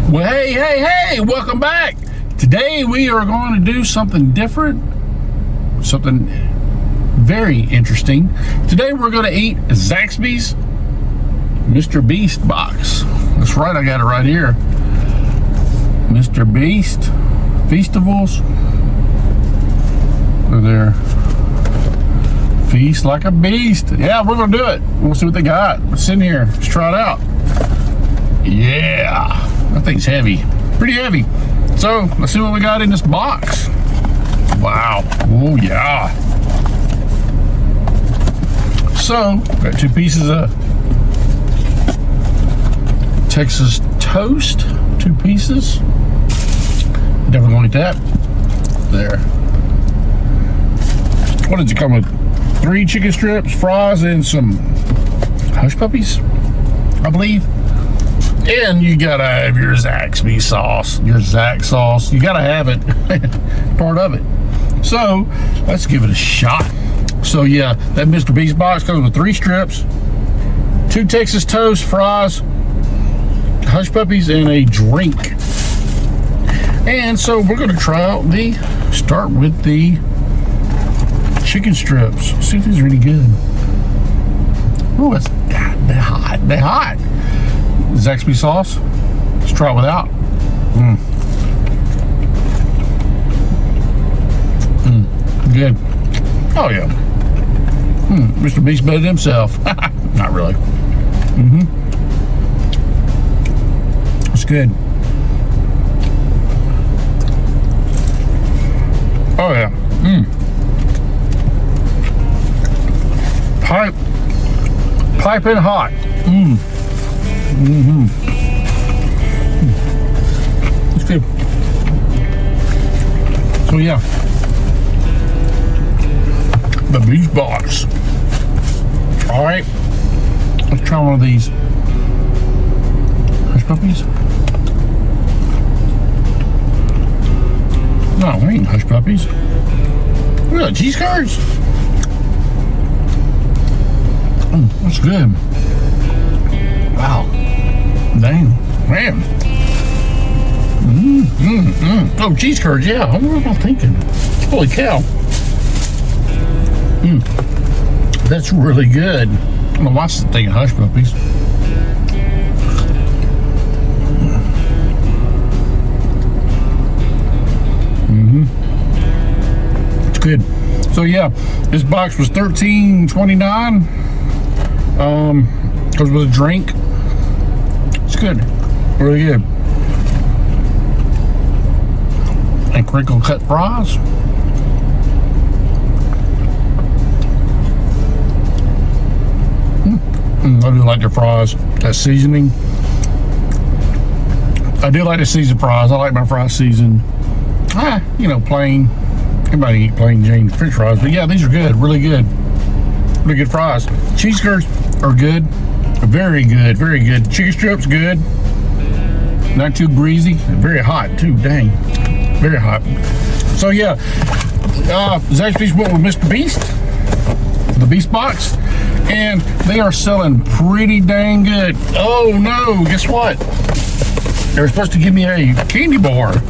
Well, hey, welcome back. Today we are going to do something different, something very interesting. Today we're going to eat Zaxby's Mr. Beast box. That's right, I got it right here. Mr. Beast Feastables. Look there. Feast like a beast. Yeah, we're going to do it. We'll see what they got. What's in here? Let's try it out. Yeah. That thing's heavy, pretty heavy. So let's see what we got in this box. Wow, oh yeah. So got 2 pieces of Texas toast, 2 pieces. Definitely gonna eat that. There. What did you come with? 3 chicken strips, fries, and some hush puppies, I believe. And you gotta have your Zaxby sauce, your Zax sauce. You gotta have it, part of it. So let's give it a shot. So yeah, that Mr. Beast box comes with 3 strips, 2 Texas toast, fries, hush puppies, and a drink. And so we're gonna start with the chicken strips. See if these are any good. Oh, it's they're hot. They're hot. Zaxby sauce. Let's try it without. Good. Oh yeah. Mr. Beast better than himself. Not really. It's good. Oh yeah. Piping hot. It's good. So yeah, the beef box. All right, let's try one of these hush puppies. No, we ain't hush puppies. We got cheese curds. That's good. Wow. Dang. Man. Oh, cheese curds, yeah. What am I thinking? Holy cow. That's really good. I'm gonna watch the thing of hush puppies. It's good. So yeah, this box was $13.29. Goes with a drink. It's good, really good. And crinkle cut fries. I do like their fries. That seasoning. I do like the seasoned fries. I like my fries seasoned. Plain. Everybody eat plain Jane French fries, but yeah, these are good, really good. Really good fries. Cheese curds are good. Very good, very good. Chicken strips, good. Not too greasy. Very hot, too. Dang. Very hot. So, yeah. Zaxby's went with Mr. Beast. The Beast box. And they are selling pretty dang good. Oh, no. Guess what? They were supposed to give me a candy bar.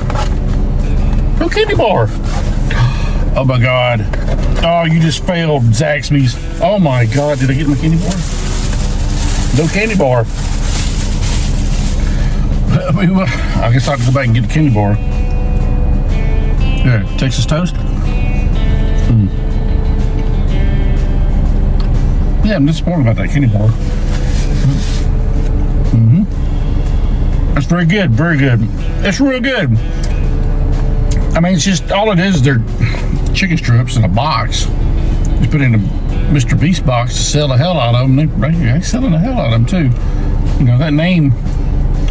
No candy bar. Oh, my God. Oh, you just failed, Zaxby's. Oh, my God. Did I get my candy bar? No candy bar. I guess I have to go back and get the candy bar. There, Texas toast. Yeah, I'm disappointed about that candy bar. That's very good, very good. It's real good. I mean, it's just, all it is, they're chicken strips in a box. Just put in a Mr. Beast box to sell the hell out of them. They're selling the hell out of them too. You know, that name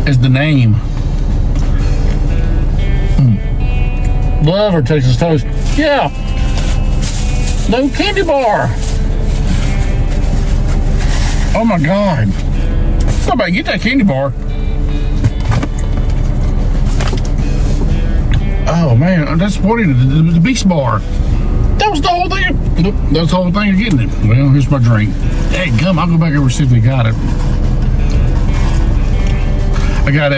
is the name. Love our Texas toast. Yeah. No candy bar. Oh my God. Somebody get that candy bar. Oh man, I'm disappointed. The Beast bar. That was the whole thing. Nope, that's the whole thing of getting it. Well, here's my drink. Hey, come, I'll go back over and see if they got it. I got a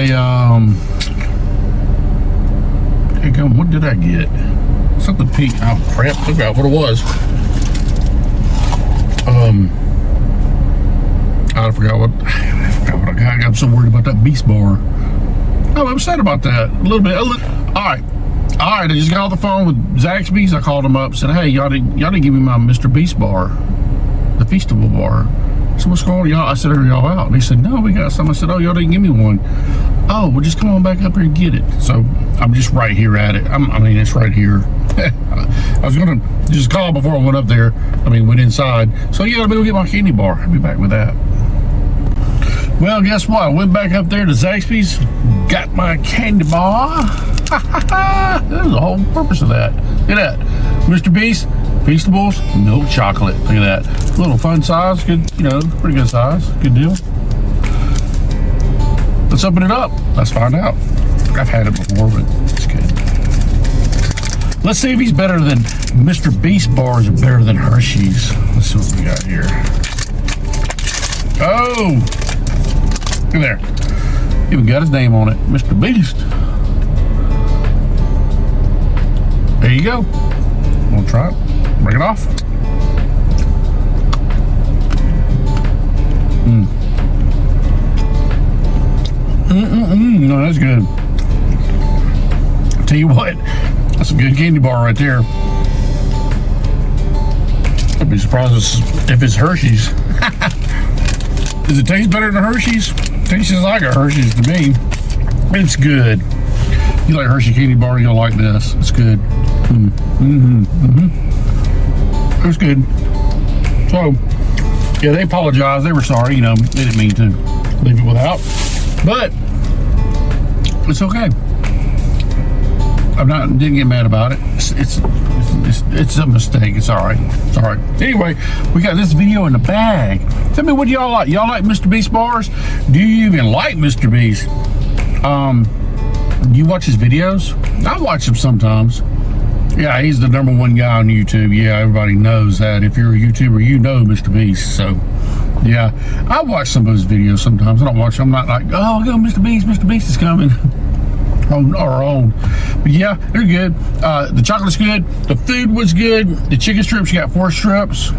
what did I get? Something pink. Oh crap! Look out what it was. I forgot what I got. I'm so worried about that Beast bar. I'm upset about that a little bit. All right. I just got off the phone with Zaxby's. I called them up, said, "Hey, y'all didn't give me my Mr. Beast bar, the Feastable bar." So what's going on, y'all? I said, "Are y'all out?" And they said, "No, we got some." I said, "Oh, y'all didn't give me one." "Oh, well, just come on back up here and get it." So I'm just right here at it. I mean, it's right here. I was gonna just call before I went up there. Went inside. So yeah, let me go get my candy bar. I'll be back with that. Well, guess what? I went back up there to Zaxby's, got my candy bar. That was the whole purpose of that. Look at that. Mr. Beast, Feastables, milk chocolate. Look at that. Little fun size. Good, pretty good size. Good deal. Let's open it up. Let's find out. I've had it before, but it's good. Let's see if he's better than Mr. Beast bars are better than Hershey's. Let's see what we got here. Oh! Look at there. Even got his name on it. Mr. Beast. There you go. We'll try it. Break it off. No, that's good. I'll tell you what, that's a good candy bar right there. I'd be surprised if it's Hershey's. Does it taste better than Hershey's? Tastes just like a Hershey's to me. It's good. You like Hershey candy bar, you'll like this. It's good. It's good. So, yeah, they apologized. They were sorry. They didn't mean to leave it without. But it's okay. Didn't get mad about it. It's a mistake. It's all right. It's all right. Anyway, we got this video in the bag. Tell me, what do y'all like? Y'all like Mr. Beast bars? Do you even like Mr. Beast? Do you watch his videos? I watch him sometimes. Yeah, he's the #1 guy on YouTube. Yeah, everybody knows that. If you're a YouTuber, you know Mr. Beast. So, yeah, I watch some of his videos sometimes. I don't watch them. I'm not like, oh, go Mr. Beast. Mr. Beast is coming. On our own. But yeah, they're good. The chocolate's good. The food was good. The chicken strips, you got 4 strips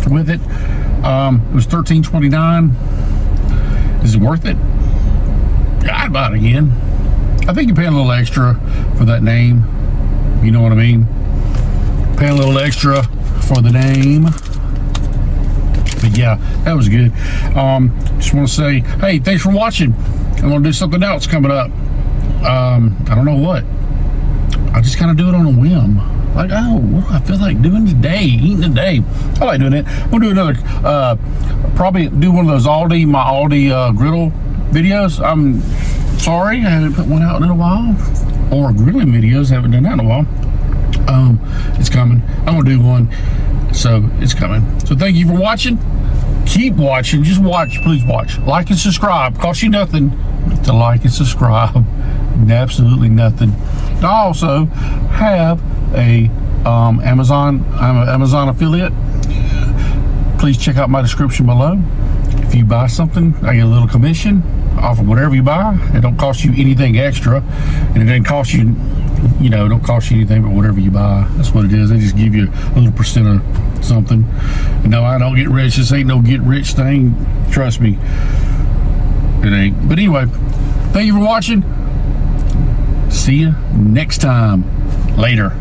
with it. It was $13.29. Is it worth it? Yeah, I'd buy it again. I think you're paying a little extra for that name. You know what I mean? Paying a little extra for the name. But yeah, that was good. Just want to say, hey, thanks for watching. I'm going to do something else coming up. I don't know what. I just kind of do it on a whim. Like, oh, what do I feel like doing today? Eating today. I like doing it. I'm going to do another, probably do one of those my Aldi griddle videos. I'm sorry, I haven't put one out in a while. Or grilling videos, haven't done that in a while. It's coming. I'm going to do one. So, it's coming. So, thank you for watching. Keep watching. Just watch. Please watch. Like and subscribe. Cost you nothing to like and subscribe. Absolutely nothing. I also have a Amazon. I'm an Amazon affiliate. Please check out my description below. If you buy something, I get a little commission off of whatever you buy. It don't cost you anything extra, and it doesn't cost you, don't cost you anything but whatever you buy. That's what it is. They just give you a little percent of something. No, I don't get rich. This ain't no get rich thing. Trust me, it ain't. But anyway, thank you for watching. See you next time. Later.